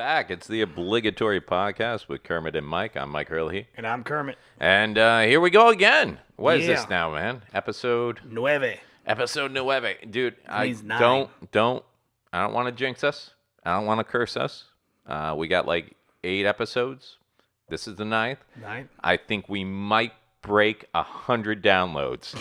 back. It's the obligatory podcast with Kermit and Myke. I'm Mike Hurley. And I'm Kermit. And here we go again. What is this now, man? Episode 9. Episode 9. Dude, I don't want to jinx us. I don't want to curse us. We got like 8 episodes. This is the 9th. I think we might break 100 downloads.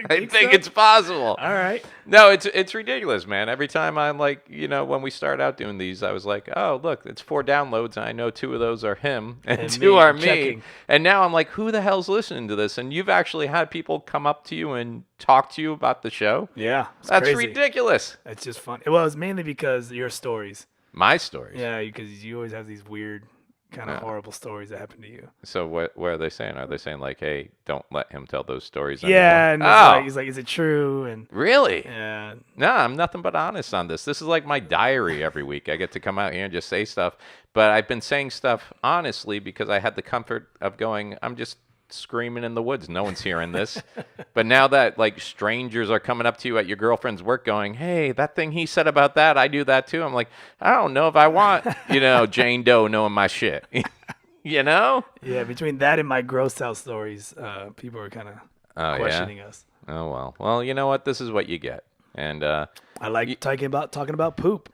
I think it's possible. All right. No, it's ridiculous, man. Every time I'm like, when we start out doing these, I was like, oh, look, it's 4 downloads, and I know 2 of those are him, and 2 are me. Checking. And now I'm like, who the hell's listening to this? And you've actually had people come up to you and talk to you about the show? Yeah. That's crazy. ridiculous. It's just fun. Well, it's mainly because of your stories. My stories? Yeah, because you always have these weird kind of horrible stories that happen to you. So what are they saying? Are they saying like, hey, don't let him tell those stories Yeah, anymore? and he's like, is it true? And really? Yeah. No, I'm nothing but honest on this. This is like my diary every week. I get to come out here and just say stuff. But I've been saying stuff honestly because I had the comfort of going, I'm just screaming in the woods. No one's hearing this. But now that like strangers are coming up to you at your girlfriend's work going, hey, that thing he said about that, I do that too. I'm like, I don't know if I want, Jane Doe knowing my shit. Yeah, between that and my gross out stories, people are kind of questioning us. Oh, well. Well, you know what? This is what you get. And I like talking about poop.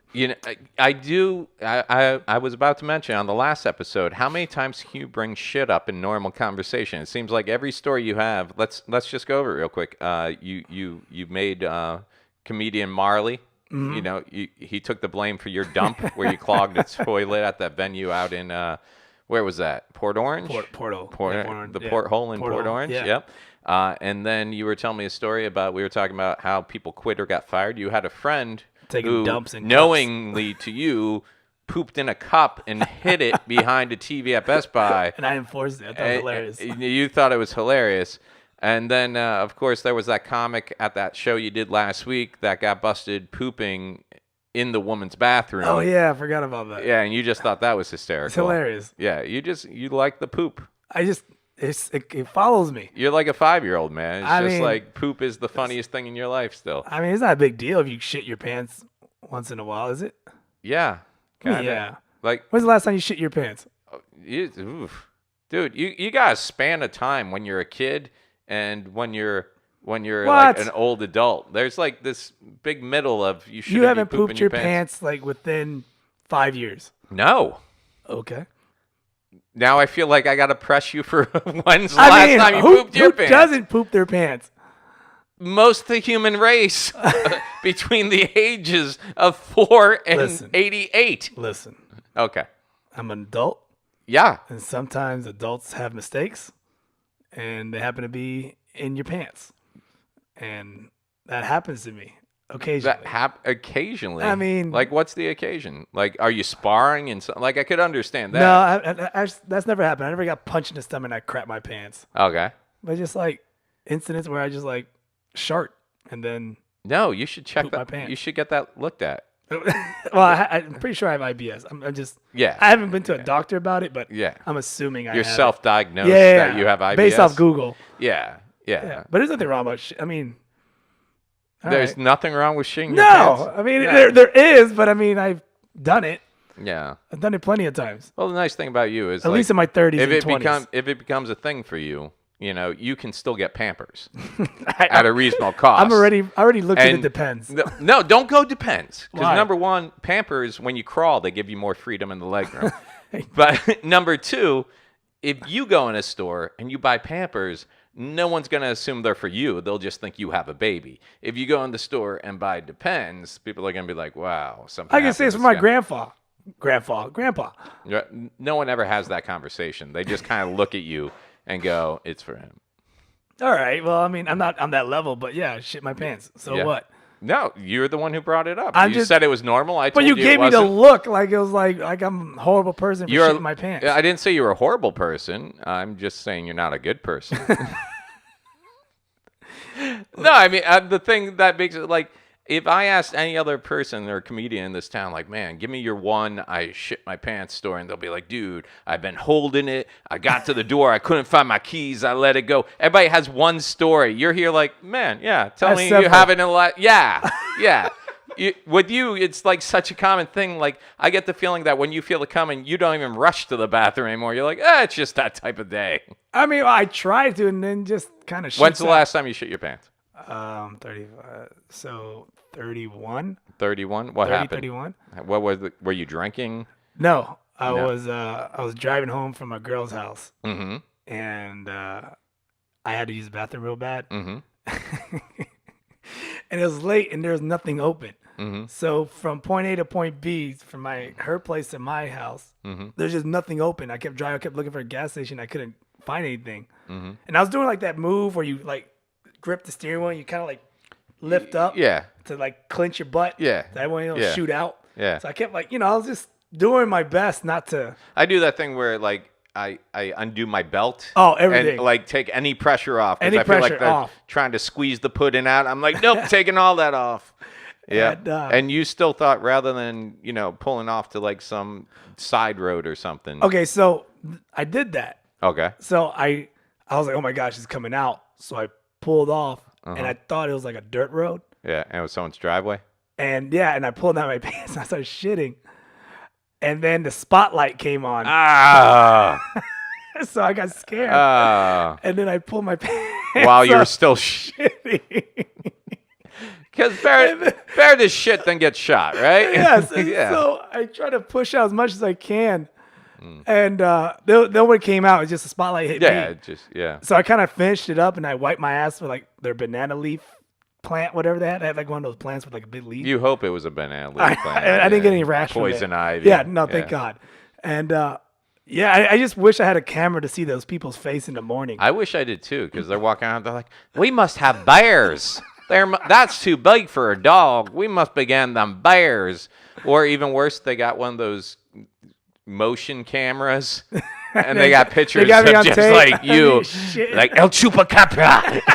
I do. I was about to mention on the last episode, how many times can you bring shit up in normal conversation? It seems like every story you have. Let's just go over it real quick. You made comedian Marley. Mm-hmm. He took the blame for your dump where you clogged its toilet at that venue out in where was that? Port Orange. Port Orange. The porthole in Port Orange. Yeah. Yep. And then you were telling me a story about, we were talking about how people quit or got fired. You had a friend taking dumps in knowingly to you pooped in a cup and hid it behind a TV at Best Buy. And I enforced it. I thought it was hilarious. You thought it was hilarious. And then, of course, there was that comic at that show you did last week that got busted pooping in the woman's bathroom. Oh, yeah. I forgot about that. Yeah, and you just thought that was hysterical. It's hilarious. Yeah, you like the poop. It follows me. You're like a 5-year-old, man. It's like poop is the funniest thing in your life still. I mean, it's not a big deal if you shit your pants once in a while, is it? Yeah. Kinda. Yeah. Like, when's the last time you shit your pants? Dude, you got a span of time when you're a kid and when you're what? like an old adult. There's like this big middle of you haven't pooped your pants like within 5 years. No. Okay. Now I feel like I got to press you for when's the last time you pooped your pants? Who doesn't poop their pants? Most of the human race between the ages of 4 and 88. Listen. Okay. I'm an adult. Yeah. And sometimes adults have mistakes, and they happen to be in your pants. And that happens to me occasionally. Occasionally? I mean... Like, what's the occasion? Like, are you sparring? And like, I could understand that. No, that's never happened. I never got punched in the stomach and I crapped my pants. Okay. But just, like, incidents where I just, like, shart and then... No, you should check that. My pants. You should get that looked at. Well, I'm pretty sure I have IBS. I'm just... Yeah. I haven't been to a doctor about it, but yeah. I'm assuming I You're have self-diagnosed that you have IBS? Based off Google. Yeah. But there's nothing wrong about I mean... There's nothing wrong with shitting your pants? No. I mean, there is, but I mean, I've done it. Yeah. I've done it plenty of times. Well, the nice thing about you is... At least in my 30s and 20s. If it becomes a thing for you, you can still get Pampers at a reasonable cost. I already looked at it depends. No, don't go depends. Because Why? number 1, Pampers, when you crawl, they give you more freedom in the legroom. But number 2, if you go in a store and you buy Pampers, no one's going to assume they're for you. They'll just think you have a baby. If you go in the store and buy Depends, people are going to be like, wow, something I can say it's for my grandpa. No one ever has that conversation. They just kind of look at you and go, it's for him. All right. Well, I mean, I'm not on that level, but yeah, shit my pants. So what? No, you're the one who brought it up. You just said it was normal. I told But you it gave me the wasn't. look like it was like I'm a horrible person for shitting my pants. I didn't say you were a horrible person. I'm just saying you're not a good person. No, I mean, the thing that makes it like, if I asked any other person or comedian in this town, like, man, give me your one I shit my pants story, and they'll be like, dude, I've been holding it. I got to the door. I couldn't find my keys. I let it go. Everybody has one story. You're here like, man, yeah, tell me you have it in a lot. Yeah. with you, it's like such a common thing. Like I get the feeling that when you feel it coming, you don't even rush to the bathroom anymore. You're like, it's just that type of day. I mean, I tried to, and then just kind of. When's the last time you shit your pants? 35. So 31. 31. What 30, happened? 31. What was it? Were you drinking? No, I No. was driving home from a girl's house, Mm-hmm. and I had to use the bathroom real bad. Mm-hmm. And it was late, and there was nothing open. Mm-hmm. So from point A to point B, from her place to my house, Mm-hmm. there's just nothing open. I kept driving, I kept looking for a gas station. I couldn't find anything. Mm-hmm. And I was doing like that move where you like grip the steering wheel and you kind of like lift up Yeah. to like clench your butt. Yeah. That way it'll Yeah. shoot out. Yeah. So I kept like, I was just doing my best not to. I do that thing where like I undo my belt. Oh, everything. And like take any pressure off. 'Cause Any I feel like pressure they're off. trying to squeeze the pudding out. I'm like, nope, taking all that off. Yeah. And, you still thought rather than, pulling off to like some side road or something. Okay, so I did that. Okay. So I was like, oh my gosh, it's coming out. So I pulled off Uh-huh. and I thought it was like a dirt road. Yeah. And it was someone's driveway. And and I pulled down my pants and I started shitting. And then the spotlight came on. Ah. So I got scared. And then I pulled my pants While you were up, still shitting. Because bear this shit then get shot, right? Yes. And Yeah. so I try to push out as much as I can. And nobody came out. It's just the spotlight hit Yeah. me. Yeah. So I kind of finished it up and I wiped my ass with like their banana leaf plant, whatever they had. They had like one of those plants with like a big leaf. You hope it was a banana leaf I plant. didn't get any rash from it. Poison ivy. Yeah, no, thank God. And I just wish I had a camera to see those people's face in the morning. I wish I did too, because they're walking around. They're like, "We must have bears. That's too big for a dog. We must be getting them bears." Or even worse, they got one of those motion cameras, and they got pictures got me of on just tape. like you, Shit. like El Chupacabra.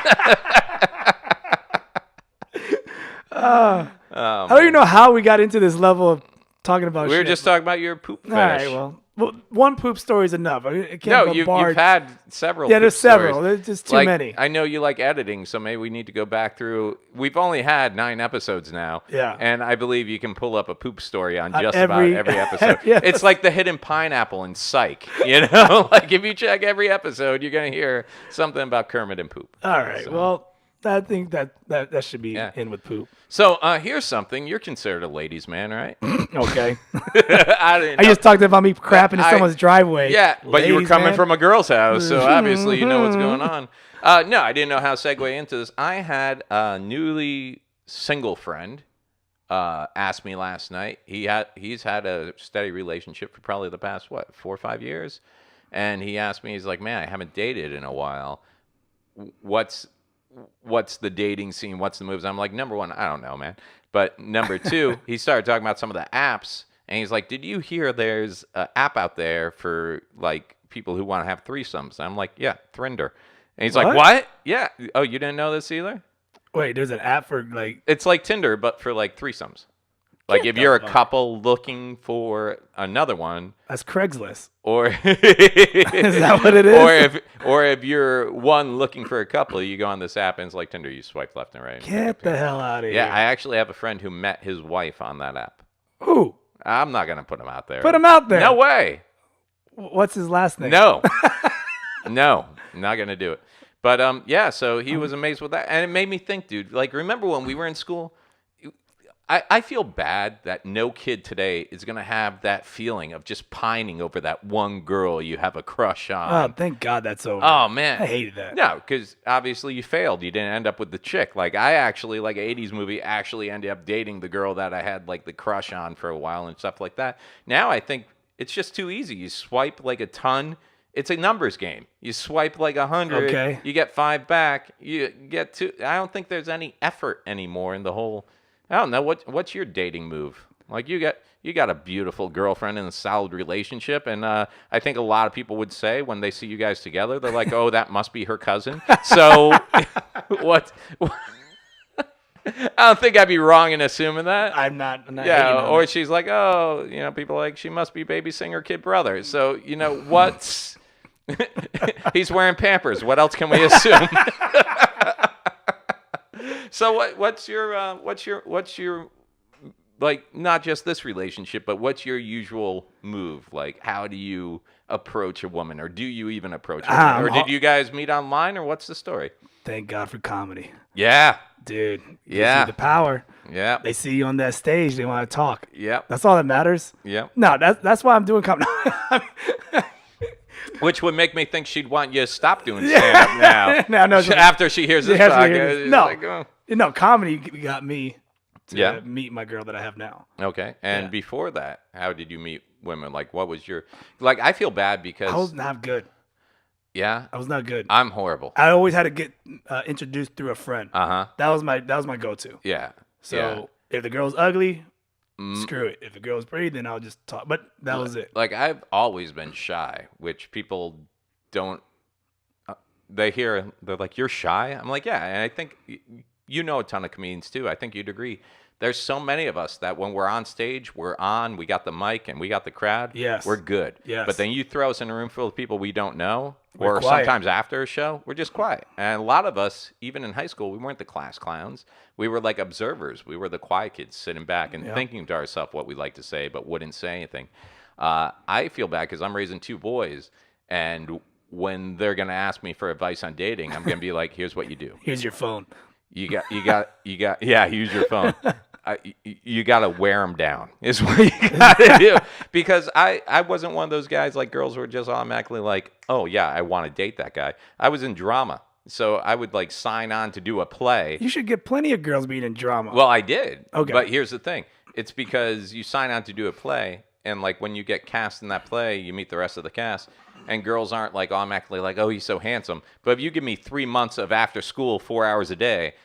I don't even know how we got into this level of talking about We were shit. just talking about your poop All right, fetish. well, one poop story is enough. It can't No, you've bombard. had several. Yeah, there's poop several. stories. There's just too Like, many. I know you like editing, so maybe we need to go back through. We've only had 9 episodes now. Yeah. And I believe you can pull up a poop story on On just every- about every episode. Yes. It's like the hidden pineapple in Psych. Like if you check every episode, you're going to hear something about Kermit and poop. All right, well, I think that should be Yeah. in with poop. So here's something. You're considered a ladies' man, right? Okay. I didn't I know. just talked about me crapping in someone's driveway. Yeah, but you were Ladies, coming man. from a girl's house, so obviously you know what's going on. No, I didn't know how to segue into this. I had a newly single friend ask me last night. He's had a steady relationship for probably the past 4 or 5 years, and he asked me. He's like, "Man, I haven't dated in a while. What's the dating scene? What's the moves?" I'm like, number one, I don't know, man. But number two, he started talking about some of the apps, and he's like, "Did you hear there's an app out there for like people who want to have threesomes?" And I'm like, "Yeah, Thrinder." And he's like, What? "What? Yeah. Oh, you didn't know this either? Wait, there's an app for like. It's like Tinder, but for like threesomes. Like Get if the you're a fuck- couple looking for another one, That's Craigslist. or Is that what it is? or if you're one looking for a couple, you go on this app and it's like Tinder. You swipe left and right. and pick Get up the here. hell out of Yeah, here. I actually have a friend who met his wife on that app. Who? I'm not gonna put him out there. Put him out there. No way. What's his last name? No. No, not gonna do it. But yeah. So he was amazed with that, and it made me think, dude. Like, remember when we were in school? I feel bad that no kid today is gonna have that feeling of just pining over that one girl you have a crush on. Oh, thank God that's over. Oh man, I hated that. No, because obviously you failed. You didn't end up with the chick. Like I actually, like '80s movie, actually ended up dating the girl that I had like the crush on for a while and stuff like that. Now I think it's just too easy. You swipe like a ton. It's a numbers game. You swipe like 100. Okay. You get 5 back. You get 2. I don't think there's any effort anymore in the whole. I don't know what's your dating move. Like you got a beautiful girlfriend in a solid relationship, and I think a lot of people would say when they see you guys together, they're like, "Oh, that must be her cousin." So, what? I don't think I'd be wrong in assuming that. I'm not hating Yeah, on or it. she's like, "Oh, people are like she must be baby singer kid brother." So what's he's wearing Pampers. What else can we assume? So what's your like not just this relationship, but what's your usual move? Like, how do you approach a woman, or do you even approach a woman, or did you guys meet online, or what's the story? Thank God for comedy. Yeah, Dude, gives yeah, you the power. yeah, They see you on that stage, they want to talk. yeah, That's all that matters. yeah. No, that's why I'm doing comedy. Which would make me think she'd want you to stop doing stand-up now. No, After she hears this podcast. No, Like, oh. no, comedy got me to Yeah. meet my girl that I have now. Okay. And Yeah. before that, how did you meet women? Like, what was your... Like, I feel bad because... I was not good. Yeah? I was not good. I'm horrible. I always had to get introduced through a friend. Uh-huh. That was my go-to. Yeah. So if the girl's ugly, Mm. screw it. If the girl's pretty, then I'll just talk. But that was it. Like, I've always been shy, which people don't... they hear... They're like, you're shy? I'm like, yeah. And I think... You know a ton of comedians, too. I think you'd agree. There's so many of us that when we're on stage, we got the mic, and we got the crowd. Yes. We're good. Yes. But then you throw us in a room full of people we don't know, We're or quiet. sometimes after a show, we're just quiet. And a lot of us, even in high school, we weren't the class clowns. We were like observers. We were the quiet kids sitting back and thinking to ourselves what we'd like to say, but wouldn't say anything. I feel bad because I'm raising two boys, and when they're going to ask me for advice on dating, I'm going to be like, here's what you do. Here's your phone. You got, yeah, use your phone. You got to wear them down is what you got to do. Because I wasn't one of those guys like girls were just automatically like, oh, yeah, I want to date that guy. I was in drama. So I would like sign on to do a play. You should get plenty of girls being in drama. Well, I did. Okay. But here's the thing. It's because you sign on to do a play. And like when you get cast in that play, you meet the rest of the cast. And girls aren't like automatically like, oh, he's so handsome. But if you give me 3 months of after school, 4 hours a day,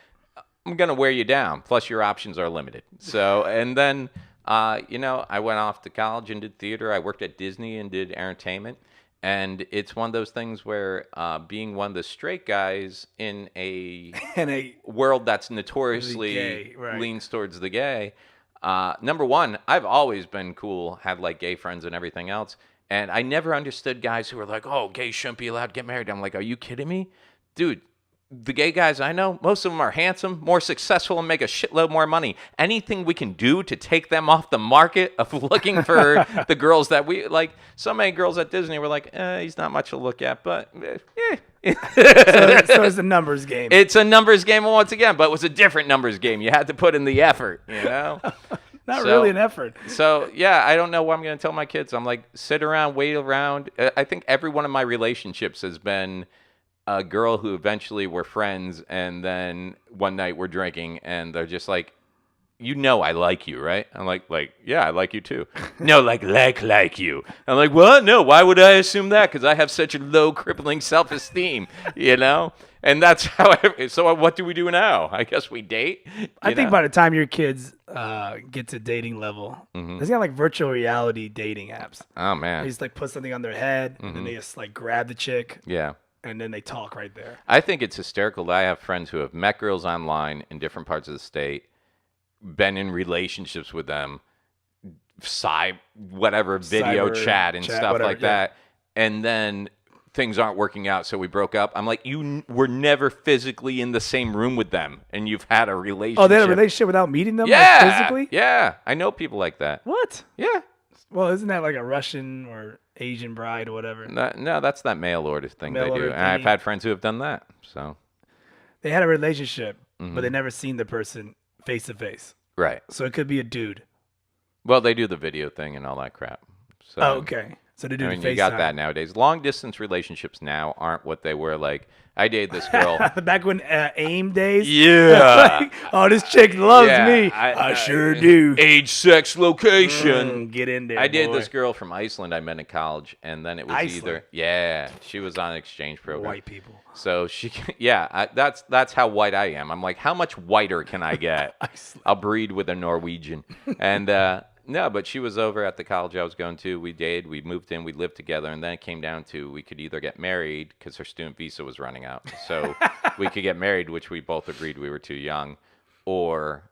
I'm going to wear you down. Plus, your options are limited. So, and then, I went off to college and did theater. I worked at Disney and did entertainment. And it's one of those things where being one of the straight guys in a world that's notoriously gay, right. leans towards the gay, number one, I've always been cool, had like gay friends and everything else. And I never understood guys who were like, oh, gays shouldn't be allowed to get married. I'm like, are you kidding me? Dude, the gay guys I know, most of them are handsome, more successful, and make a shitload more money. Anything we can do to take them off the market of looking for the girls that we like. So many girls at Disney were like, he's not much to look at, but so it's a numbers game. It's a numbers game once again, but it was a different numbers game. You had to put in the effort, Not really an effort. So, yeah, I don't know what I'm going to tell my kids. I'm like, sit around, wait around. I think every one of my relationships has been a girl who eventually we're friends, and then one night we're drinking, and they're just like, I like you, right? I'm like, yeah, I like you too. No, like you. I'm like, what? No, why would I assume that? Because I have such a low, crippling self-esteem, And that's how. So what do we do now? I guess we date. I think by the time your kids get to dating level, Mm-hmm. there's got like virtual reality dating apps. Oh man. They just like put something on their head, and then they just like grab the chick, Yeah. and then they talk right there. I think it's hysterical that I have friends who have met girls online in different parts of the state, been in relationships with them, video Cyber chat and chat, stuff whatever, like that, and then things aren't working out, so we broke up. I'm like, you were never physically in the same room with them, and you've had a relationship. Oh, they had a relationship without meeting them, Yeah, like, physically? yeah. I know people like that. What? Yeah. Well, isn't that like a Russian or Asian bride or whatever? No, that's that mail order thing Mail they do. order And I've thingy. had friends who have done that. So They had a relationship, Mm-hmm. but they never seen the person face to face. right. So it could be a dude. Well, they do the video thing and all that crap. So Oh, okay. So they do I the mean, FaceTime. you got that nowadays. Long distance relationships now aren't what they were like. I dated this girl. Back when AIM days. Yeah. Like, oh, this chick loves Yeah, me. I sure do. Age, sex, location. Get in there. I dated boy. this girl from Iceland I met in college, and then it was Iceland? she was on an exchange program. White people. So that's how white I am. I'm like, how much whiter can I get? Iceland. I'll breed with a Norwegian. And no, but she was over at the college I was going to. We dated, we moved in, we lived together, and then it came down to we could either get married because her student visa was running out. So we could get married, which we both agreed we were too young, or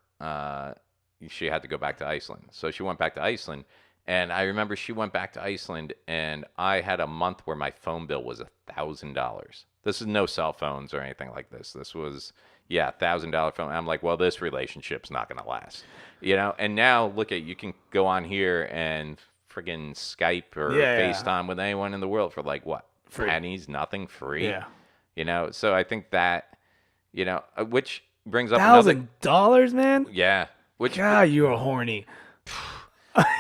she had to go back to Iceland. So she went back to Iceland. And I remember she went back to Iceland, and I had a month where my phone bill was $1,000. This is no cell phones or anything like this. This was, Yeah, $1,000 phone. I'm like, well, this relationship's not gonna last, you know. And now look at you can go on here and friggin' Skype or Yeah. FaceTime with anyone in the world for like what Free. pennies, nothing, free. Yeah. You know, so I think that, you know, which brings up another. $1,000, man. Yeah, which God, you are horny.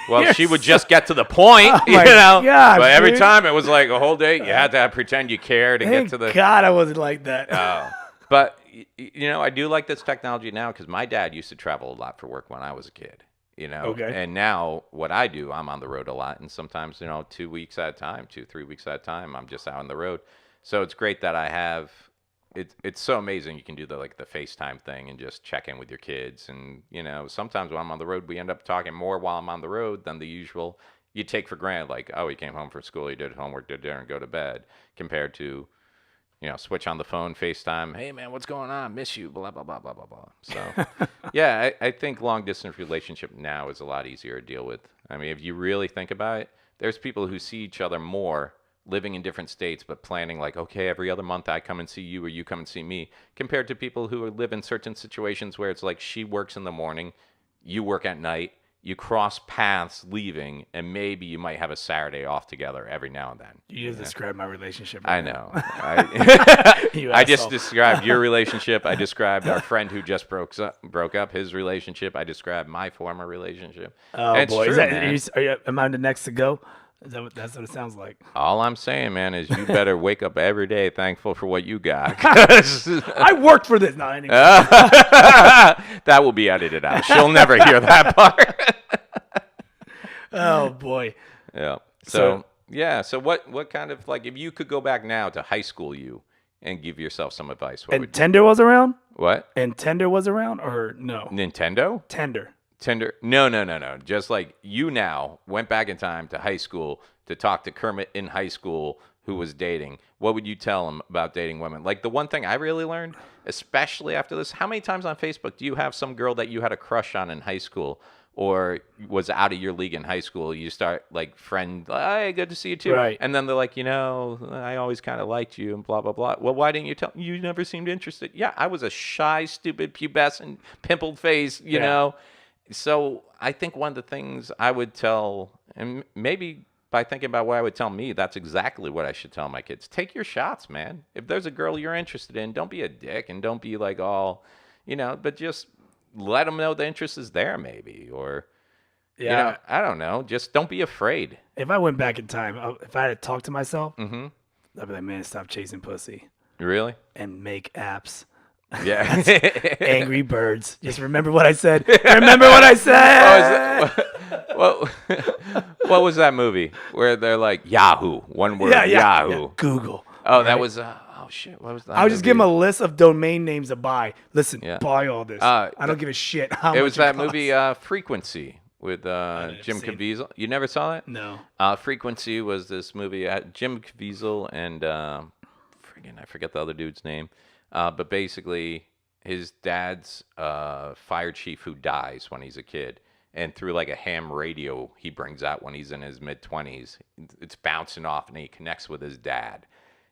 well, You're she would so- just get to the point, Oh you my know. God, but every dude. time it was like a whole day. You had to pretend you care to Thank get to the. God I wasn't like that. But you know, I do like this technology now because my dad used to travel a lot for work when I was a kid. You know, Okay. and now what I do, I'm on the road a lot, and sometimes 2 weeks at a time, 2-3 weeks at a time, I'm just out on the road. So it's great that I have. It's so amazing you can do the FaceTime thing and just check in with your kids. And sometimes when I'm on the road, we end up talking more while I'm on the road than the usual you take for granted. Like, oh, he came home from school, he did homework, did dinner, and go to bed. Compared to switch on the phone, FaceTime. Hey man, what's going on? Miss you. Blah blah blah blah blah blah. So yeah, I think long distance relationship now is a lot easier to deal with. I mean, if you really think about it, there's people who see each other more living in different states, but planning like, okay, every other month I come and see you or you come and see me, compared to people who live in certain situations where it's like she works in the morning, you work at night, you cross paths leaving, and maybe you might have a Saturday off together every now and then. You just described my relationship. I Right know. You I just asshole. described your relationship. I described our friend who just broke up his relationship. I described my former relationship. Oh And it's boy, true, man. am I the next to go? That's what it sounds like. All I'm saying, man, is you better wake up every day thankful for what you got. 'Cause I worked for this. No, anyway. that will be edited out. She'll never hear that part. Oh boy. Yeah. So- So what kind of if you could go back now to high school you and give yourself some advice, what And would Tender was around? what? And Tender was around or no? Nintendo? Tender. Tinder? No. Just like you now went back in time to high school to talk to Kermit in high school who was dating. What would you tell him about dating women? Like the one thing I really learned, especially after this, how many times on Facebook do you have some girl that you had a crush on in high school or was out of your league in high school? You start friend, hey, good to see you too. Right. And then they're like, I always kind of liked you and blah, blah, blah. Well, why didn't you tell? You never seemed interested. Yeah, I was a shy, stupid, pubescent, pimpled face, you know. So I think one of the things I would tell, and maybe by thinking about what I would tell me, that's exactly what I should tell my kids. Take your shots, man. If there's a girl you're interested in, don't be a dick and don't be all, but just let them know the interest is there maybe. Or, I don't know. Just don't be afraid. If I went back in time, if I had to talk to myself, Mm-hmm. I'd be like, man, stop chasing pussy Really? and make apps. Yeah. Angry Birds. Just remember what I said. Remember what I said. What was that movie where they're like Yahoo? One word, Yahoo. Yeah. Google. Oh, that was oh shit. What was that? I would just give them a list of domain names to buy. Listen, Yeah. buy all this. I don't give a shit how It much was that costs. movie Frequency with Jim seen it. Caviezel. You never saw it? No. Frequency was this movie. Jim Caviezel and I forget the other dude's name. But basically, his dad's fire chief who dies when he's a kid. And through a ham radio he brings out when he's in his mid-20s, it's bouncing off and he connects with his dad.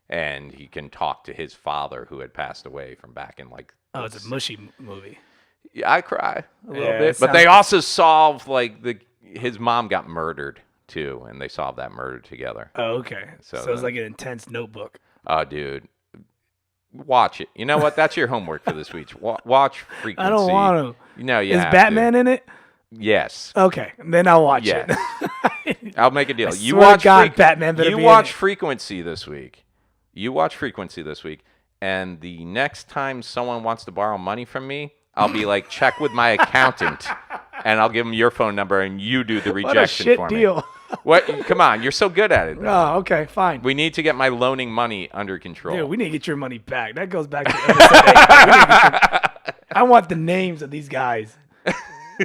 And he can talk to his father who had passed away from back in Oh, it's a mushy movie. Yeah, I cry a little Yeah, bit. it But they sounds- also solve his mom got murdered too, and they solved that murder together. Oh, okay. So So it's then- like an intense Notebook. Oh, dude. Watch it. You know what? That's your homework for this week. Watch Frequency. I don't want to. No, you Is have Batman to. in it? Yes. Okay, then I'll watch Yes. it. I'll make a deal. I You swear to watch God, Batman better You be in watch it. Frequency this week. And the next time someone wants to borrow money from me, I'll be like, check with my accountant, and I'll give him your phone number, and you do the What a rejection shit for deal. me. What? Come on, you're so good at it. Oh, okay, fine. We need to get my loaning money under control. Dude, we need to get your money back. That goes back to episode 8. I want the names of these guys,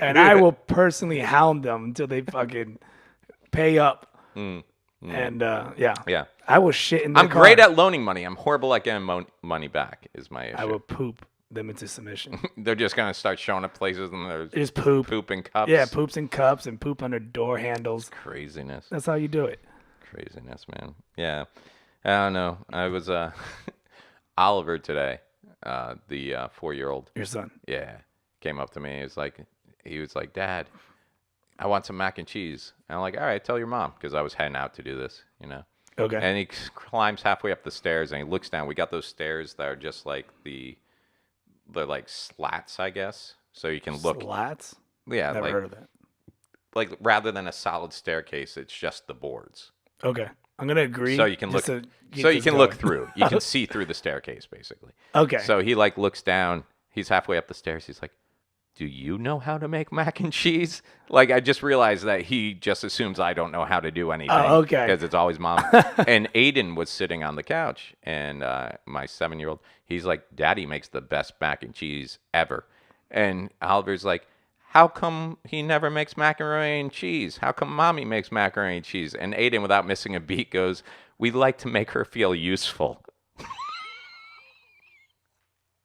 and I will personally hound them until they fucking pay up. And Yeah. I will shit in their I'm great car. at loaning money. I'm horrible at getting money back is my issue. I will poop them into submission. They're just going to start showing up places and there's Just poop. poop in cups. Yeah, poops in cups and poop under door handles. Craziness. That's how you do it. Craziness, man. Yeah. I don't know. I was Oliver today. the 4-year-old. Your son. Yeah, came up to me. He was like, Dad, I want some mac and cheese. And I'm like, all right, tell your mom, because I was heading out to do this, Okay. And he climbs halfway up the stairs and he looks down. We got those stairs that are just like they're like slats, I guess, so you can look. Slats? Yeah, Never like heard of that. like rather than a solid staircase, it's just the boards. Okay. I'm gonna agree. So you can look. just to get So you this can going. look through. You can see through the staircase, basically. Okay. So he like looks down. He's halfway up the stairs. He's like, "Do you know how to make mac and cheese?" Like I just realized that he just assumes I don't know how to do anything. Oh, okay. Because it's always mom. And Aiden was sitting on the couch, and my 7-year-old, he's like, "Daddy makes the best mac and cheese ever." And Oliver's like, how come he never makes macaroni and cheese? How come Mommy makes macaroni and cheese? And Aiden, without missing a beat, goes, "We like to make her feel useful."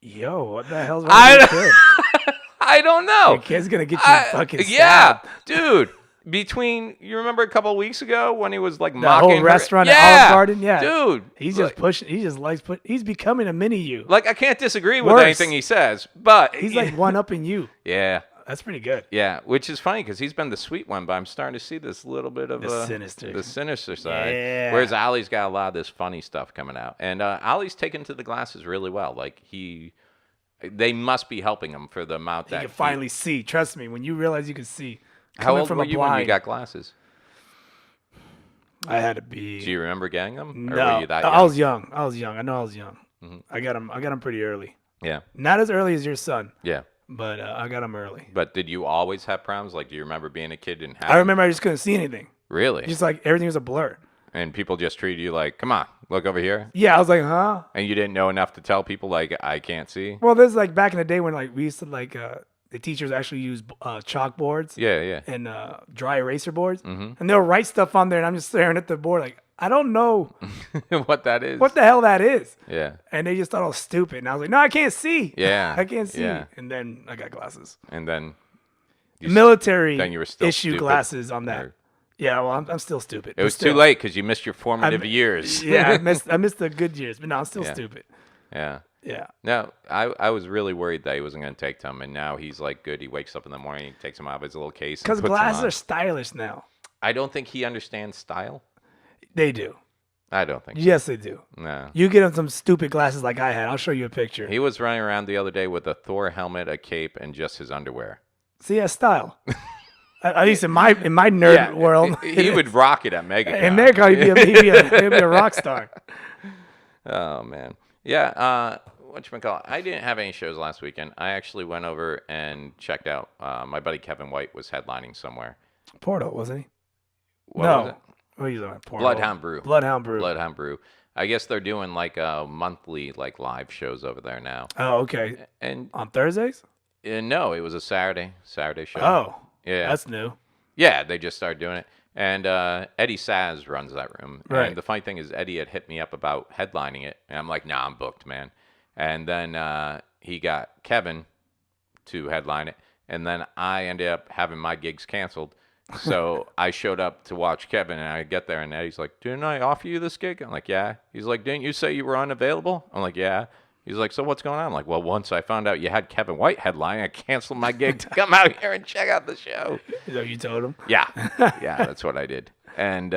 Yo, what the hell's wrong with your kid? I don't know. Your kid's gonna get you fucking stabbed. Yeah, dude. You remember a couple of weeks ago when he was like That mocking whole restaurant her? at Olive Garden? Yeah. Dude. He's just pushing. He just likes he's becoming a mini you. Like, I can't disagree with Worse. anything he says, but. He's like one up in you. Yeah. That's pretty good. Yeah, which is funny because he's been the sweet one, but I'm starting to see this little bit of The sinister. the sinister side. Yeah. Whereas Ollie's got a lot of this funny stuff coming out, and Ollie's taken to the glasses really well. Like they must be helping him for the amount He that can finally see. Trust me, when you realize you can see. How Coming old from were a you when you blind, got glasses? I had to be. Do you remember getting them? Or No, were you that I young? was young. I know I was young. Mhm. I got him pretty early. Yeah, Not as early as your son, yeah. but I got him early. But did you always have problems? Like, do you remember being a kid and having? I remember I just couldn't see anything. Really? Just like everything was a blur. And people just treated you like, "Come on, look over here," Yeah, I was like, huh? and you didn't know enough to tell people like, "I can't see." Well, this is like back in the day when like we used to like the teachers actually use chalkboards Yeah, yeah. and dry eraser boards, Mhm. and they'll write stuff on there, and I'm just staring at the board like I don't know What that is? what the hell that is, Yeah. and they just thought I was stupid, and I was like, no, I can't see. Yeah, I can't see. yeah. And then I got glasses, And then military then you were still issue stupid, glasses on that. or- Yeah, well, I'm still stupid. It but was still. too late because you missed your formative years. Yeah, I missed the good years, but no, I'm still Yeah. stupid. Yeah. Yeah. No, I was really worried that he wasn't going to take them, and now he's like good. He wakes up in the morning, he takes them out of his little case. Because glasses are stylish now. I don't think he understands style. They do. I don't think. So. Yes, they do. No. You get him some stupid glasses like I had. I'll show you a picture. He was running around the other day with a Thor helmet, a cape, and just his underwear. See, that's style. At least in my nerd world, he would rock it at Mega. In America, he'd be a rock star. Oh man, yeah. Whatchamacallit, I didn't have any shows last weekend. I actually went over and checked out. My buddy Kevin White was headlining somewhere. Portal, wasn't he? What no. was it? What are you talking about? Portal. Bloodhound Brew. Bloodhound Brew. Bloodhound Brew. I guess they're doing like monthly like live shows over there now. Oh, okay. And On Thursdays? no, it was a Saturday show. Oh, yeah, that's new. yeah. They just started doing it. And Eddie Saz runs that room. Right. And the funny thing is, Eddie had hit me up about headlining it, and I'm like, "Nah, I'm booked, man." And then he got Kevin to headline it, and then I ended up having my gigs canceled. So I showed up to watch Kevin, and I get there, and Eddie's like, "Didn't I offer you this gig?" I'm like, "Yeah." He's like, "Didn't you say you were unavailable?" I'm like, "Yeah." He's like, "So what's going on?" I'm like, "Well, once I found out you had Kevin White headline, I canceled my gig to come out here and check out the show." Is that what you told him? Yeah, yeah, that's what I did. And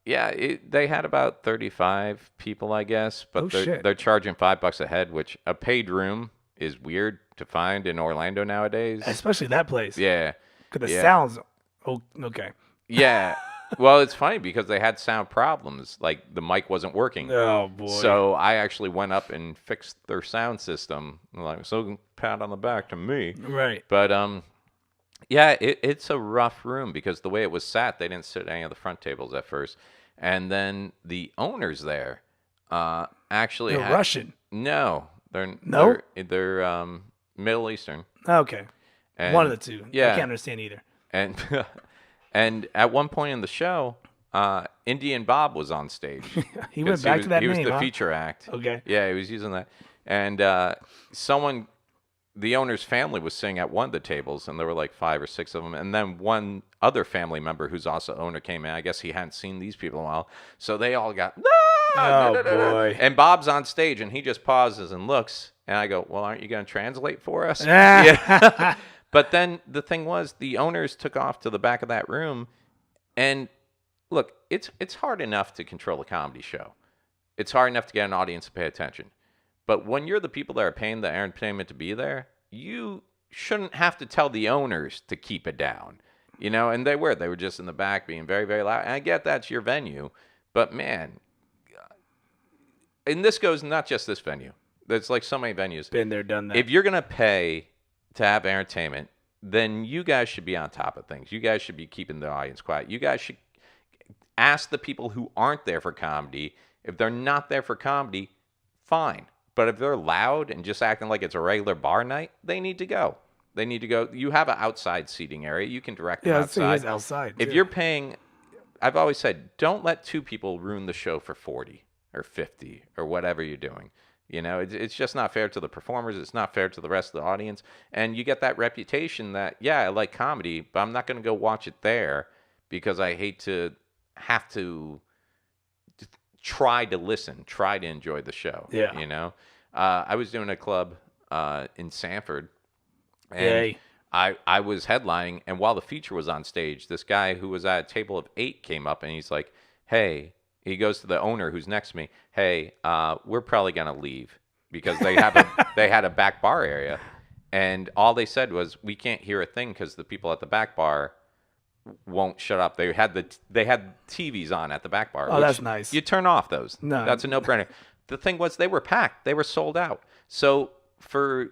yeah, they had about 35 people, I guess, but Oh, shit. they're charging $5 a head, which a paid room is weird to find in Orlando nowadays. Especially that place. Yeah, Because the yeah. sounds. Oh, okay. yeah. Well, it's funny because they had sound problems, like the mic wasn't working. Oh, boy. So I actually went up and fixed their sound system. Like, so pat on the back to me. Right. But yeah, it's a rough room because the way it was sat, they didn't sit at any of the front tables at first, and then the owners there actually They're Russian. No, they're No? they're Middle Eastern. Okay. And, One of the two. Yeah, I can't understand either. and and at one point in the show, Indian Bob was on stage. He went 'Cause back to that He was name, the huh? feature act. Okay. Yeah, he was using that. And the owner's family was sitting at one of the tables, and there were like 5 or 6 of them. And then one other family member who's also owner came in. I guess he hadn't seen these people in a while. So they all got, "No!" Oh boy. And Bob's on stage, and he just pauses and looks, and I go, well, aren't you going to translate for us? Yeah. But then the thing was, the owners took off to the back of that room, and look, it's hard enough to control a comedy show. It's hard enough to get an audience to pay attention. But when you're the people that are paying the entertainment to be there, you shouldn't have to tell the owners to keep it down. And they were just in the back being very, very loud. And I get that's your venue, but man, and this goes not just this venue. There's like so many venues. Been there, done that. If you're going to pay to have entertainment, then you guys should be on top of things. You guys should be keeping the audience quiet. You guys should ask the people who aren't there for comedy. If they're not there for comedy, fine. But if they're loud and just acting like it's a regular bar night, they need to go. They need to go. You have an outside seating area. You can direct them outside. Yeah, outside. If you're paying, I've always said, don't let two people ruin the show for 40 or 50 or whatever you're doing. It's just not fair to the performers. It's not fair to the rest of the audience. And you get that reputation that, yeah, I like comedy, but I'm not going to go watch it there because I hate to have to try to listen, try to enjoy the show. Yeah. I was doing a club in Sanford, and Yay. I was headlining, and while the feature was on stage, this guy who was at a table of 8 came up, and he's like, hey, he goes to the owner who's next to me, hey, we're probably going to leave because they had a back bar area, and all they said was, we can't hear a thing because the people at the back bar won't shut up. They had TVs on at the back bar. Oh, that's nice. You turn off those. No. That's a no-brainer. The thing was, they were packed. They were sold out. So for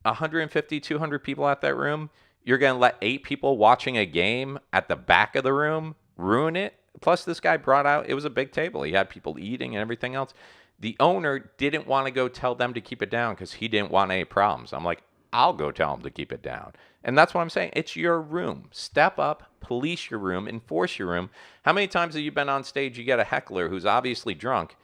150, 200 people at that room, you're going to let 8 people watching a game at the back of the room ruin it? Plus, this guy brought out, it was a big table. He had people eating and everything else. The owner didn't want to go tell them to keep it down because he didn't want any problems. I'm like, I'll go tell him to keep it down. And that's what I'm saying. It's your room. Step up, police your room, enforce your room. How many times have you been on stage, you get a heckler who's obviously drunk,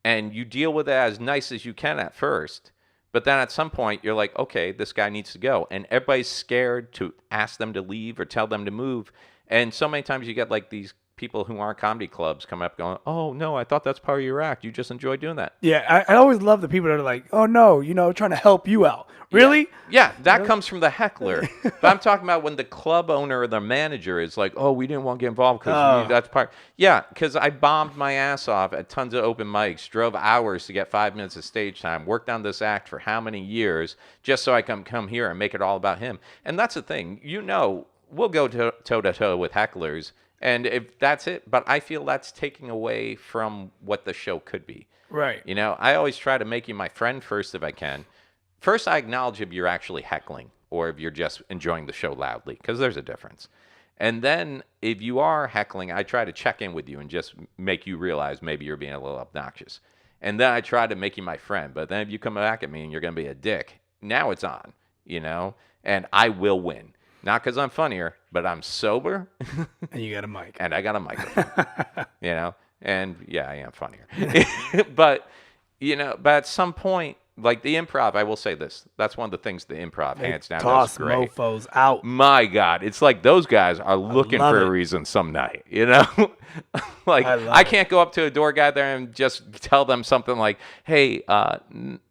and you deal with it as nice as you can at first, but then at some point, you're like, okay, this guy needs to go. And everybody's scared to ask them to leave or tell them to move. And so many times you get like these people who aren't comedy clubs come up going, oh, no, I thought that's part of your act. You just enjoy doing that. Yeah, I always love the people that are like, oh, no, trying to help you out. Really? Yeah, that comes from the heckler. But I'm talking about when the club owner or the manager is like, oh, we didn't want to get involved because that's part. Yeah, because I bombed my ass off at tons of open mics, drove hours to get 5 minutes of stage time, worked on this act for how many years just so I can come here and make it all about him. And that's the thing. We'll go toe-to-toe with hecklers. And if that's it, but I feel that's taking away from what the show could be. Right. I always try to make you my friend first if I can. First, I acknowledge if you're actually heckling or if you're just enjoying the show loudly, because there's a difference. And then if you are heckling, I try to check in with you and just make you realize maybe you're being a little obnoxious. And then I try to make you my friend. But then if you come back at me and you're going to be a dick, now it's on, and I will win. Not because I'm funnier, but I'm sober. And you got a mic. And I got a microphone, And yeah, I am funnier. But at some point, like the improv, I will say this. That's one of the things the improv, hands down, toss does great. mofos out. My God. It's like those guys are looking for a reason some night, Like, I can't go up to a door guy there and just tell them something like, hey,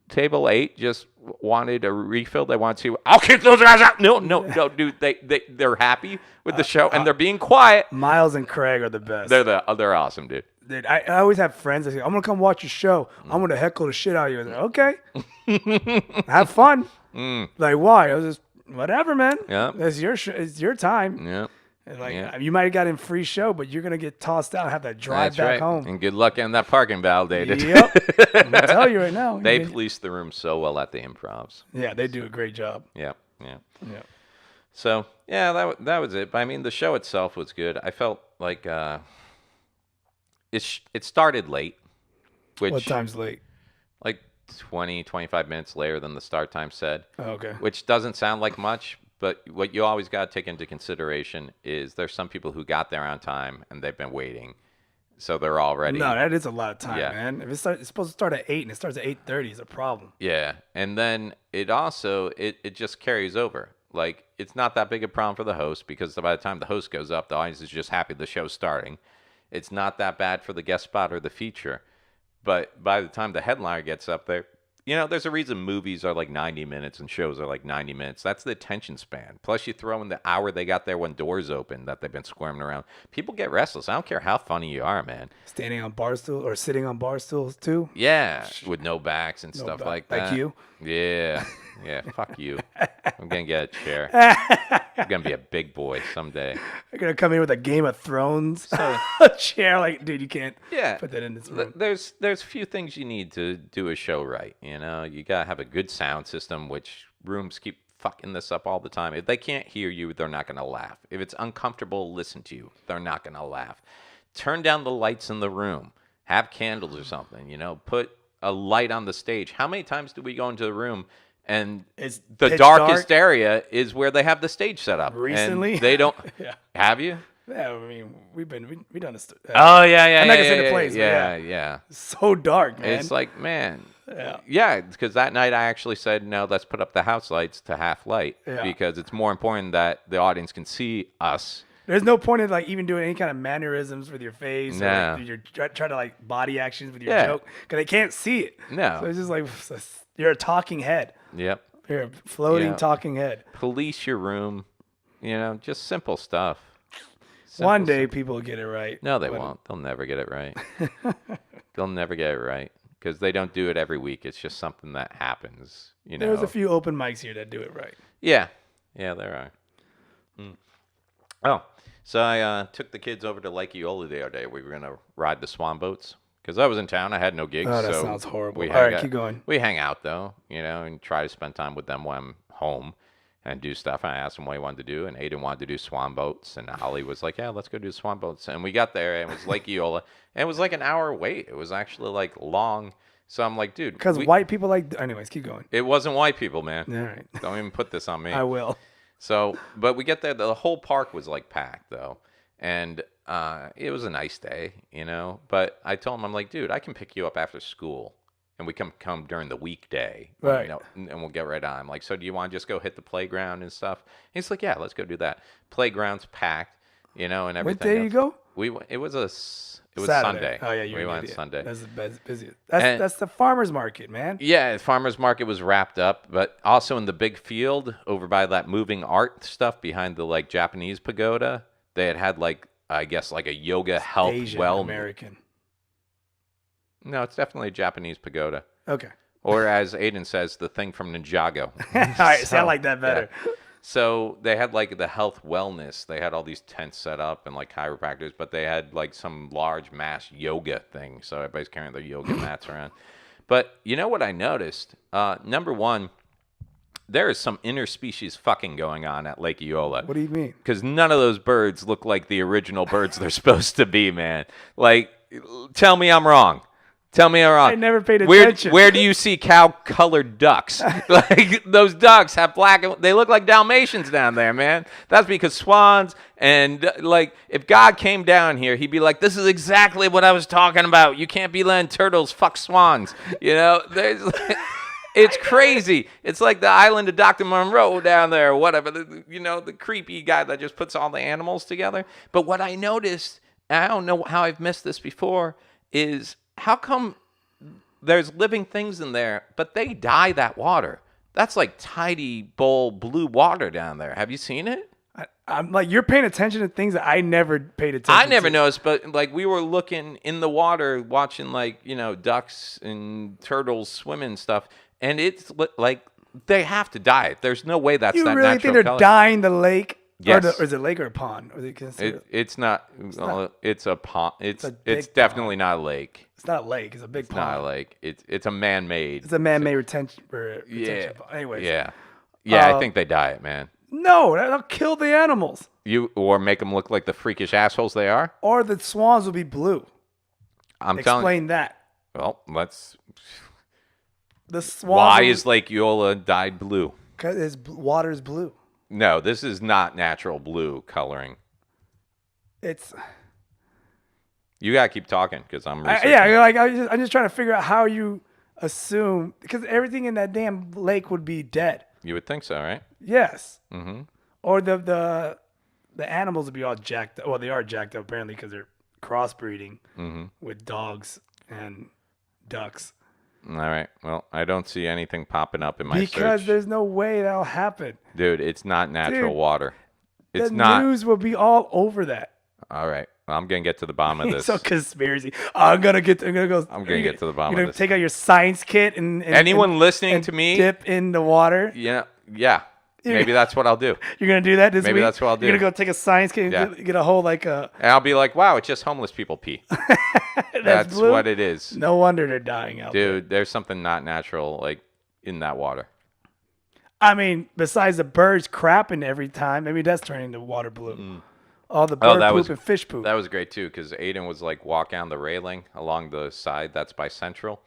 table 8 just wanted a refill. They want to. I'll kick those guys out. No, dude. They're happy with the show and they're being quiet. Miles and Craig are the best. They're awesome, dude. Dude, I always have friends that say, I'm gonna come watch your show. I'm gonna heckle the shit out of you. Okay, have fun. Like, why? I was just whatever, man. Yeah, it's your it's your time. Yeah. Like, you might have got in free show, but you're gonna get tossed out and have to drive back home. And good luck getting that parking validated. Yep. I'm gonna tell you right now. They police the room so well at the improvs. Yeah, they do a great job. Yeah. So yeah, that was it. But I mean, the show itself was good. I felt like it started late. What time's late? Like 20, 25 minutes later than the start time said. Oh, okay. Which doesn't sound like much. But what you always got to take into consideration is there's some people who got there on time and they've been waiting, so they're already. No, that is a lot of time, Yeah. man. If it's supposed to start at 8 and it starts at 8:30, it's a problem. Yeah, and then it also it just carries over. Like, it's not that big a problem for the host because by the time the host goes up, the audience is just happy the show's starting. It's not that bad for the guest spot or the feature, But by the time the headliner gets up there, there's a reason movies are like 90 minutes and shows are like 90 minutes. That's the attention span. Plus, you throw in the hour they got there when doors open that they've been squirming around. People get restless. I don't care how funny you are, man. Standing on bar stools or sitting on bar stools too. Yeah, with no backs and stuff like that. Like you. Yeah, fuck you. I'm going to get a chair. I'm going to be a big boy someday. I'm going to come in with a Game of Thrones chair. Like, dude, you can't put that in this room. There's a few things you need to do a show right. You got to have a good sound system, which rooms keep fucking this up all the time. If they can't hear you, they're not going to laugh. If it's uncomfortable to listen to you, they're not going to laugh. Turn down the lights in the room. Have candles or something, Put a light on the stage. How many times do we go into the room and it's the darkest area is where they have the stage set up? Recently? And they don't. Yeah. Have you? Yeah, I mean, we've done this. Oh, yeah. I'm not gonna say the place. Yeah. It's so dark, man. It's like, man. Yeah, because that night I actually said, no, let's put up the house lights to half light because it's more important that the audience can see us. There's no point in like even doing any kind of mannerisms with your face No. or you're trying to like body actions with your joke because they can't see it. No. So it's just like you're a talking head. Yep. You're a floating talking head. Police your room. Just simple stuff. One day people will get it right. No, they won't. They'll never get it right. They'll never get it right because they don't do it every week. It's just something that happens. There's a few open mics here that do it right. Yeah, there are. Oh, so I took the kids over to Lake Eola the other day. We were gonna ride the swan boats because I was in town. I had no gigs. Oh, that so sounds horrible. All right, keep going. We hang out though, and try to spend time with them when I'm home. And do stuff. And I asked him what he wanted to do, and Aiden wanted to do swan boats, and Ollie was like, "Yeah, let's go do swan boats." And we got there, and it was Lake Eola, and it was like an hour wait. It was actually like long. So I'm like, dude, because white people like. Anyways, keep going. It wasn't white people, man. All right, don't even put this on me. I will. So, but we get there. The whole park was like packed though, and it was a nice day, But I told him, I'm like, dude, I can pick you up after school. And we come during the weekday, right? And we'll get right on. I'm like, so do you want to just go hit the playground and stuff? He's like, yeah, let's go do that. Playground's packed, and everything. What day you go? It was Saturday. Sunday. Oh yeah, we went Sunday. That's the busiest. That's the farmers market, man. Yeah, the farmers market was wrapped up, but also in the big field over by that moving art stuff behind the like Japanese pagoda, they had like I guess like a yoga health Asian American. No, it's definitely a Japanese pagoda. Okay. Or as Aiden says, the thing from Ninjago. All right, so I like that better. Yeah. So they had like the health wellness. They had all these tents set up and like chiropractors, but they had like some large mass yoga thing. So everybody's carrying their yoga mats around. But you know what I noticed? Number one, there is some interspecies fucking going on at Lake Eola. What do you mean? Because none of those birds look like the original birds they're supposed to be, man. Like, tell me I'm wrong. Tell me I'm wrong. I never paid attention. Where do you see cow-colored ducks? Like those ducks have black. They look like Dalmatians down there, man. That's because swans and like if God came down here, he'd be like, "This is exactly what I was talking about. You can't be letting turtles fuck swans." It's crazy. It's like the island of Dr. Monroe down there, or whatever. The creepy guy that just puts all the animals together. But what I noticed, and I don't know how I've missed this before, is how come there's living things in there, but they dye that water? That's like tidy bowl blue water down there. Have you seen it? I'm like, you're paying attention to things that I never paid attention to. I never noticed, but like we were looking in the water, watching like, ducks and turtles swimming and stuff. And it's like they have to dye it. There's no way that's you that really natural think they're color. Dyeing the lake? Yes. Or is it lake or a pond? Or It's not. It's a pond. It's definitely pond. not a lake. It's not a lake. It's a big pond. It's not a lake. It's a man-made. It's a man-made retention pond. Anyways. Yeah. Yeah, I think they dye it, man. No, that'll kill the animals. Or make them look like the freakish assholes they are. Or the swans will be blue. Explain that. Well, let's. The swans. Why is Lake Eola dyed blue? Because its water is blue. No, this is not natural blue coloring. It's. You gotta keep talking because I'm researching. I'm just trying to figure out how you assume because everything in that damn lake would be dead. You would think so, right? Yes. Mm-hmm. Or the animals would be all jacked up. Well, they are jacked up apparently because they're crossbreeding with dogs and ducks. All right. Well, I don't see anything popping up in my Because search. there's no way that'll happen. Dude, it's not natural Dude, water. It's The not. news will be all over that. All right. Well, I'm going to get to the bottom of this. So conspiracy. I'm gonna get to the bottom You're of gonna this. take out your science kit and Anyone listening to me, dip in the water. yeah. Maybe that's what I'll do. You're gonna do that this week. Maybe that's what I'll do. You're gonna go take a science kit and get a whole like a. And I'll be like, wow, it's just homeless people pee. That's blue? what it is. No wonder they're dying out there. Dude, there's something not natural like in that water. I mean, besides the birds crapping every time, maybe that's turning the water blue. All the bird poop and fish poop. That was great too, because Aiden was like walking on the railing along the side that's by Central,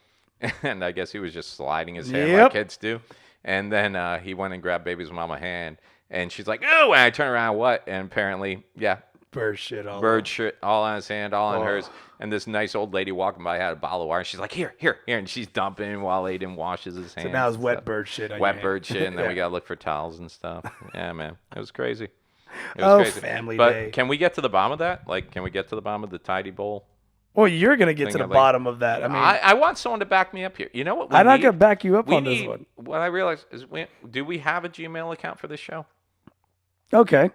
and I guess he was just sliding his hand like kids do. And then he went and grabbed baby's mama hand, and she's like, "Oh!" And I turn around, what? And apparently, bird shit all on his hand, all on hers. And this nice old lady walking by had a bottle of water. And she's like, here, and she's dumping while Aiden washes his hands. So now it's wet bird shit. Wet bird shit, and then we gotta look for towels and stuff. Yeah, man, it was crazy. Family day. But can we get to the bottom of that? Like, can we get to the bottom of the tidy bowl? Well, you're gonna get to the bottom of that. I mean, I want someone to back me up here. You know what? I'm not gonna back you up on this one. What I realized is, do we have a Gmail account for this show? Okay.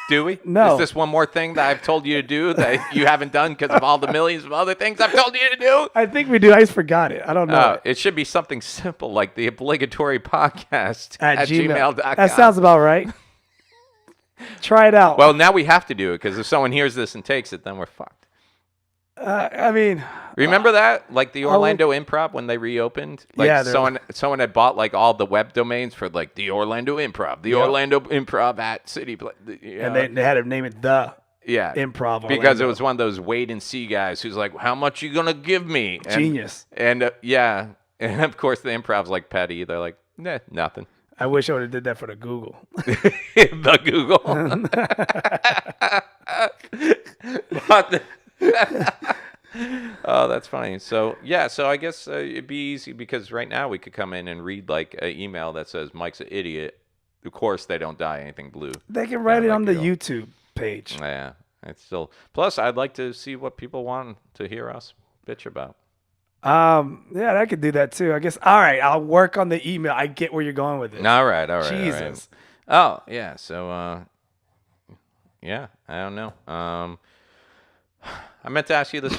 Do we? No. Is this one more thing that I've told you to do that you haven't done because of all the millions of other things I've told you to do? I think we do. I just forgot it. I don't know. It should be something simple like the obligatory podcast at gmail.com. That sounds about right. Try it out. Well, now we have to do it because if someone hears this and takes it, then we're fucked. I mean, remember that? Like the Orlando Improv when they reopened? Like someone had bought like all the web domains for like the Orlando Improv, the Orlando Improv at City. And they had to name it the Improv Orlando. Because it was one of those wait and see guys who's like, how much you going to give me? Genius. And of course the Improv's like petty. They're like, nah, nothing. I wish I would have did that for the Google. The Google. Oh, that's funny. So I guess it'd be easy because right now we could come in and read like an email that says Mike's an idiot. Of course, they don't dye anything blue. They can write it on the YouTube page. Yeah, it's still. Plus, I'd like to see what people want to hear us bitch about. I could do that too. I guess. All right, I'll work on the email. I get where you're going with it. All right. Jesus. All right. Oh yeah. So I don't know. I meant to ask you this.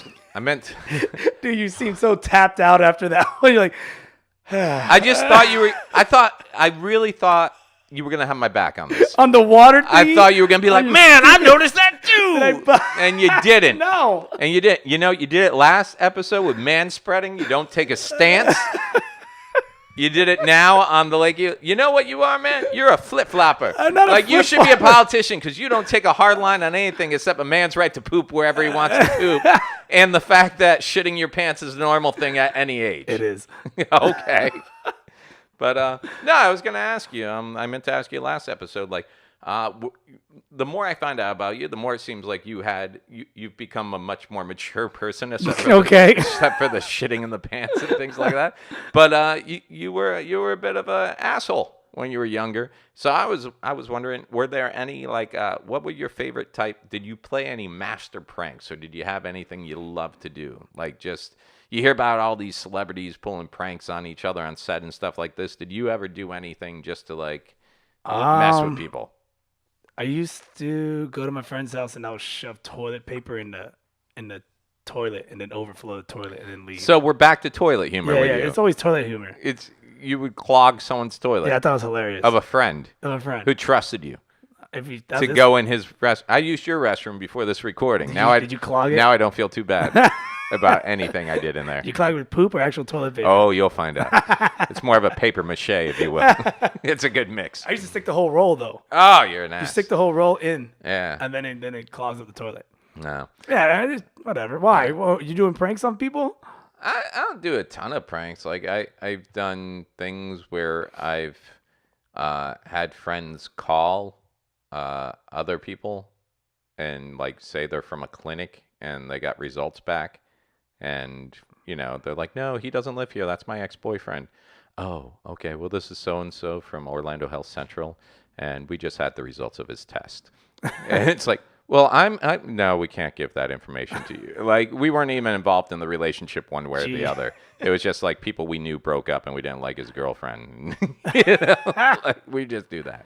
Dude, you seem so tapped out after that one. You're like, I just thought you were. I really thought you were gonna have my back on this. On the water thing? I thought you were gonna be like, man, I noticed that too. And you didn't. No. And you didn't. You know, you did it last episode with man spreading. You don't take a stance. You did it now on the Lake Eola. You know what you are, man? You're a flip-flopper. I'm not like, you should be a politician because you don't take a hard line on anything except a man's right to poop wherever he wants to poop and the fact that shitting your pants is a normal thing at any age. It is. Okay. But, no, I was going to ask you. I meant to ask you last episode, like, the more I find out about you, the more it seems like you've become a much more mature person, except for the shitting in the pants and things like that. But you were a bit of an asshole when you were younger. So I was wondering, were there any like what were your favorite type? Did you play any master pranks, or did you have anything you loved to do? Like just you hear about all these celebrities pulling pranks on each other on set and stuff like this. Did you ever do anything just to like mess with people? I used to go to my friend's house and I would shove toilet paper in the toilet and then overflow the toilet and then leave. So we're back to toilet humor with you. It's always toilet humor. You would clog someone's toilet. Yeah, I thought it was hilarious. Of a friend. Who trusted you. To go in his restroom. I used your restroom before this recording. Did you clog it? Now I don't feel too bad about anything I did in there. You clog it with poop or actual toilet paper? Oh, you'll find out. It's more of a paper mache, if you will. It's a good mix. I used to stick the whole roll, though. Oh, you're an ass. You stick the whole roll in. Yeah. And then it clogs up the toilet. No. Yeah, whatever. Why? Well, you doing pranks on people? I don't do a ton of pranks. Like, I've done things where I've had friends call other people and, like, say they're from a clinic and they got results back. And, you know, they're like, no, he doesn't live here. That's my ex-boyfriend. Oh, okay. Well, this is so-and-so from Orlando Health Central, and we just had the results of his test. And it's like, Well, no, we can't give that information to you. Like, we weren't even involved in the relationship one way or the other. It was just like people we knew broke up and we didn't like his girlfriend. Like, we just do that.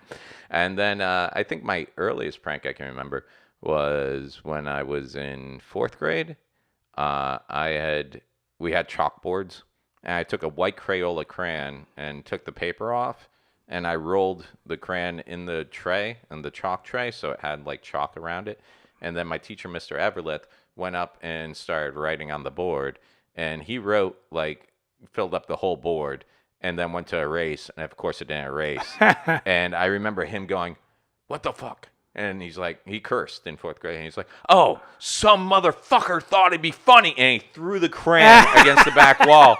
And then I think my earliest prank I can remember was when I was in 4th grade. We had chalkboards, and I took a white Crayola crayon and took the paper off, and I rolled the crayon in the tray, in the chalk tray, so it had like chalk around it. And then my teacher, Mr. Everlith, went up and started writing on the board, and he wrote, like, filled up the whole board, and then went to erase, and of course it didn't erase. And I remember him going, "What the fuck?" And he's like, he cursed in 4th grade, and he's like, "Oh, some motherfucker thought it'd be funny," and he threw the crayon against the back wall.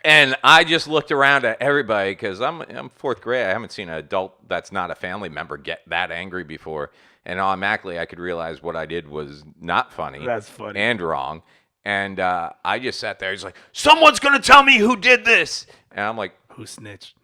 And I just looked around at everybody because I'm 4th grade. I haven't seen an adult that's not a family member get that angry before. And automatically I could realize what I did was not funny. That's funny. And wrong. And I just sat there. He's like, "Someone's going to tell me who did this." And I'm like, Who snitched?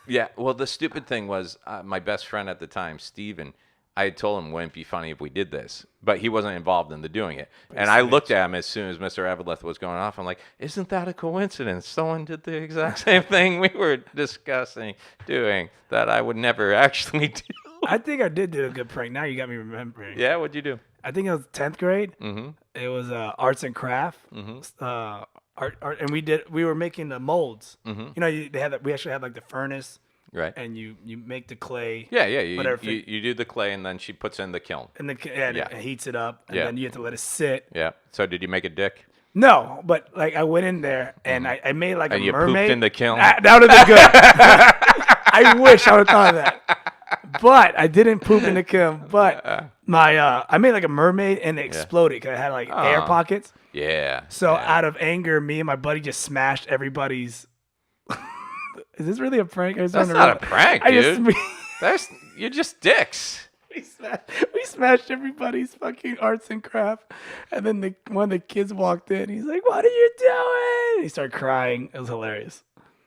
yeah. Well, the stupid thing was my best friend at the time, Steven, I had told him it wouldn't be funny if we did this, but he wasn't involved in the doing it. And I looked at him as soon as Mr. Everleth was going off. I'm like, "Isn't that a coincidence? Someone did the exact same thing we were discussing doing that I would never actually do." I think I did do a good prank. Now you got me remembering. Yeah, what'd you do? I think it was 10th grade. Mm-hmm. It was arts and craft. Mm-hmm. Art, and we were making the molds. Mm-hmm. You know, we actually had like the furnace. Right. And you make the clay. Yeah. You do the clay, and then she puts it in the kiln. And it heats it up, and Yeah. then you have to let it sit. Yeah. So did you make a dick? No, but like I went in there and I made like And a you mermaid. pooped in the kiln? That would have been good. I wish I would have thought of that. But I didn't poop in the kiln. But I made like a mermaid and it exploded because it had like air pockets. Yeah. So yeah. out of anger, me and my buddy just smashed everybody's. Is this really a prank? That's not a prank, dude. Just, You're just dicks. we smashed everybody's fucking arts and craft. And then one of the kids walked in. He's like, "What are you doing?" He started crying. It was hilarious.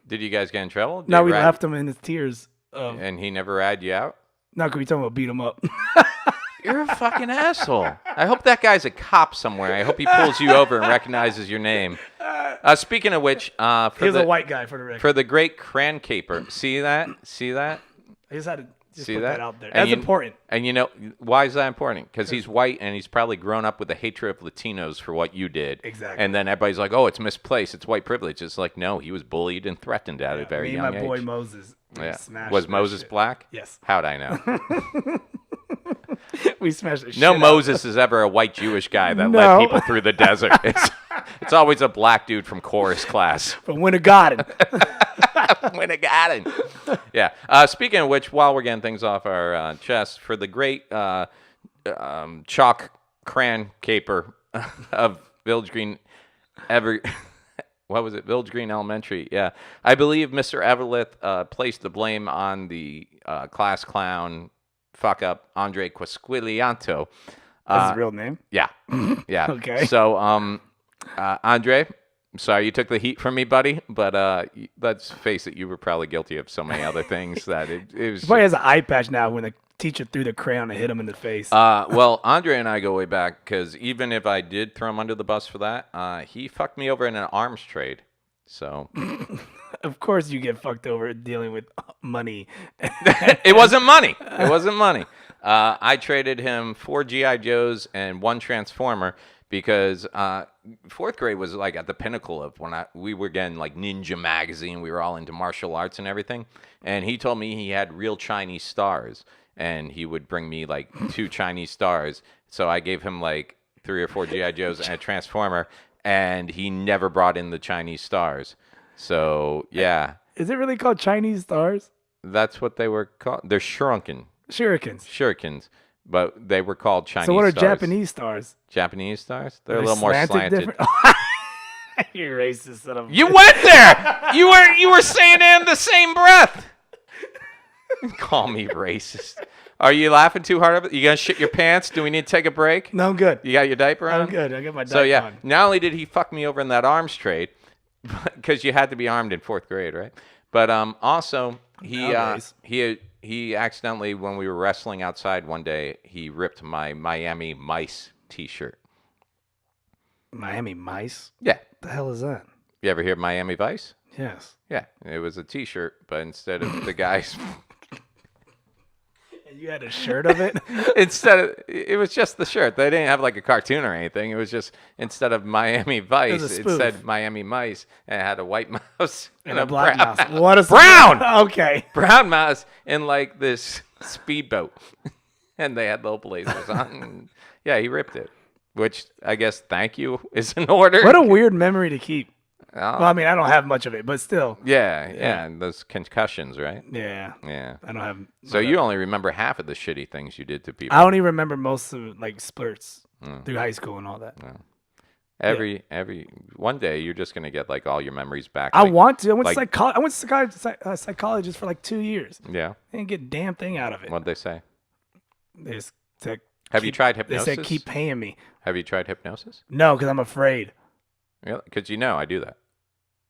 Did you guys get in trouble? Did No, he we rat- left him in his tears. And he never ratted you out? No, because we told him to beat him up. You're a fucking asshole. I hope that guy's a cop somewhere. I hope he pulls you over and recognizes your name. Speaking of which, He was a white guy for the record. for the great cran caper. See that? I just had to See put that? that out there. And That's you- important. And you know, why is that important? Because he's white and he's probably grown up with the hatred of Latinos for what you did. Exactly. And then everybody's like, "Oh, it's misplaced. It's white privilege." It's like, no, he was bullied and threatened at a very Me young and my age. boy Moses. We Yeah. smashed Was that Moses shit. black? Yes. How'd I know? We smashed the shit No out. Moses is ever a white Jewish guy that No. led people through the desert. It's always a black dude from chorus class. From Winter Garden. When I got it. Yeah. Speaking of which, while we're getting things off our chest, for the great chalk cran caper of Village Green, what was it? Village Green Elementary. Yeah. I believe Mr. Everlith placed the blame on the class clown fuck up Andre Quisquilianto. That's his real name? Yeah. Yeah. Okay. So, Andre, sorry you took the heat from me, buddy, but let's face it, you were probably guilty of so many other things that it was. He probably has an eye patch now when the teacher threw the crayon and hit him in the face. Well, Andre and I go way back because even if I did throw him under the bus for that, he fucked me over in an arms trade. So. Of course you get fucked over dealing with money. It wasn't money. It wasn't money. I traded him 4 G.I. Joes and 1 Transformer because 4th grade was like at the pinnacle of when we were getting like Ninja Magazine. We were all into martial arts and everything. And he told me he had real Chinese stars. And he would bring me like 2 Chinese stars. So I gave him like 3 or 4 G.I. Joes and a Transformer. And he never brought in the Chinese stars. So, yeah. Is it really called Chinese stars? That's what they were called. They're shurikens. Shurikens. But they were called Chinese So what are stars. Japanese stars? Japanese stars? They're a Are little they more slanted slanted. different? You're racist, son of a You went there! You were saying it in the same breath. Call me racist. Are you laughing too hard? You gonna shit your pants? Do we need to take a break? No, I'm good. You got your diaper on? I'm good. I got my diaper So yeah, on. not only did he fuck me over in that arms trade, because you had to be armed in 4th grade, right? But also he Nowadays. he he accidentally, when we were wrestling outside one day, he ripped my Miami Mice T-shirt. Miami Mice? Yeah. What the hell is that? You ever hear Miami Vice? Yes. Yeah, it was a T-shirt, but instead of the guys, And you had a shirt of it? it was just the shirt. They didn't have like a cartoon or anything. It was just instead of Miami Vice, a it spoof. said Miami Mice, and it had a white mouse And a black brown mouse. What is brown Okay. brown mouse in like this speedboat, and they had little blazers on. Yeah, he ripped it, which I guess thank you is in order. What a weird memory to keep. Oh, Well, I mean, I don't have much of it, but still. yeah, and those concussions, right? Yeah. Yeah. I don't have. So you only remember half of the shitty things you did to people. I don't even remember most of like splurts through high school and all that. Every one day you're just gonna get like all your memories back. I like- want to. I went like- to I went to psychologist for like 2 years. Yeah. I didn't get a damn thing out of it. What'd they say? They just said, Have you tried They hypnosis? said keep paying me. Have you tried hypnosis? No, because I'm afraid. Really? Because you know I do that.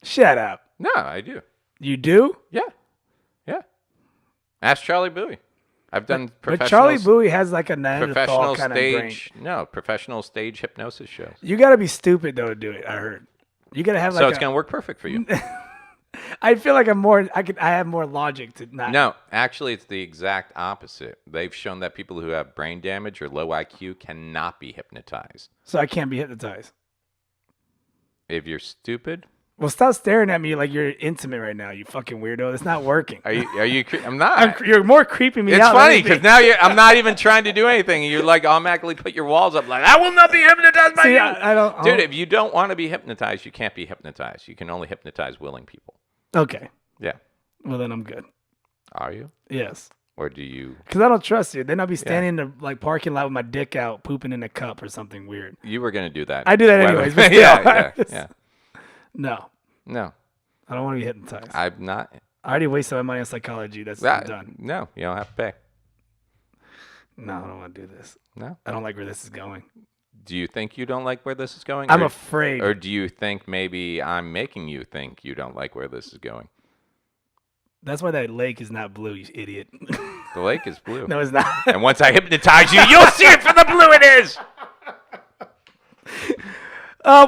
Shut up. No, I do. You do? Yeah. Ask Charlie Bowie. I've done But Charlie professional Bowie has like a Neanderthal kind of brain. stage. No, professional stage hypnosis shows. You got to be stupid though to do it. I heard. You got to have like. So it's gonna work perfect for you. I feel like I'm more. I have more logic to not. No, actually, it's the exact opposite. They've shown that people who have brain damage or low IQ cannot be hypnotized. So I can't be hypnotized. If you're stupid, Well, stop staring at me like you're intimate right now. You fucking weirdo. It's not working. are you? I'm not. You're more creeping me It's out. than funny anything. because now I'm not even trying to do anything. You like automatically put your walls up like I will not be hypnotized by See, you. I don't. Dude, if you don't want to be hypnotized, you can't be hypnotized. You can only hypnotize willing people. Okay. Yeah. Well, then I'm good. Are you? Yes. Or do you? Because I don't trust you. Then I'll be standing in the like parking lot with my dick out, pooping in a cup or something weird. You were gonna do that. I do that Whether- anyways. But still, yeah. No, No, I don't want to be hypnotized. I'm not. I already wasted my money on psychology. That's done. No, you don't have to pay. No, I don't want to do this. No. I don't like where this is going. Do you think you don't like where this is going? I'm or, afraid. Or do you think maybe I'm making you think you don't like where this is going? That's why that lake is not blue, you idiot. The lake is blue. No, it's not. And once I hypnotize you, you'll see it for the blue it is.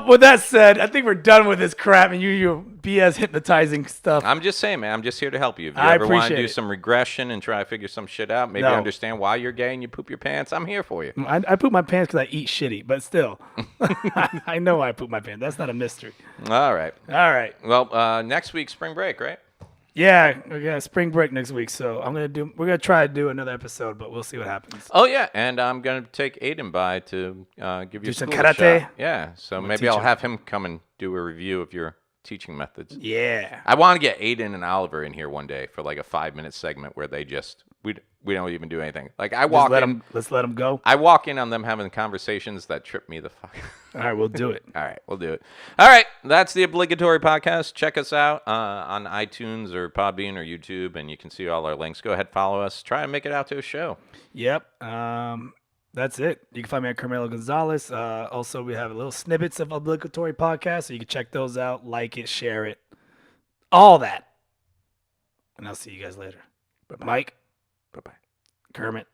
With that said, I think we're done with this crap and your BS hypnotizing stuff. I'm just saying, man. I'm just here to help you. If you I ever want to appreciate do it. some regression and try to figure some shit out, maybe No. understand why you're gay and you poop your pants, I'm here for you. I poop my pants because I eat shitty, but still, I know I poop my pants. That's not a mystery. All right. All right. Well, next week, spring break, right? Yeah, we got spring break next week, so we're gonna try to do another episode, but we'll see what happens. Oh, yeah. And I'm going to take Aiden by to give you Do some school a karate? shot. Yeah. So maybe teach I'll him. have him come and do a review of your teaching methods. Yeah. I want to get Aiden and Oliver in here one day for like a 5-minute segment where they just we don't even do anything. Like I walk in, Let's let them go. I walk in on them having conversations that trip me the fuck. All right, we'll do it. All right, we'll do it. All right, that's the obligatory podcast. Check us out on iTunes or Podbean or YouTube, and you can see all our links. Go ahead, follow us. Try and make it out to a show. Yep. That's it. You can find me at Carmelo Gonzalez. Also, we have little snippets of obligatory podcasts, so you can check those out, like it, share it, all that. And I'll see you guys later. But Mike, Bye-bye. Kermit.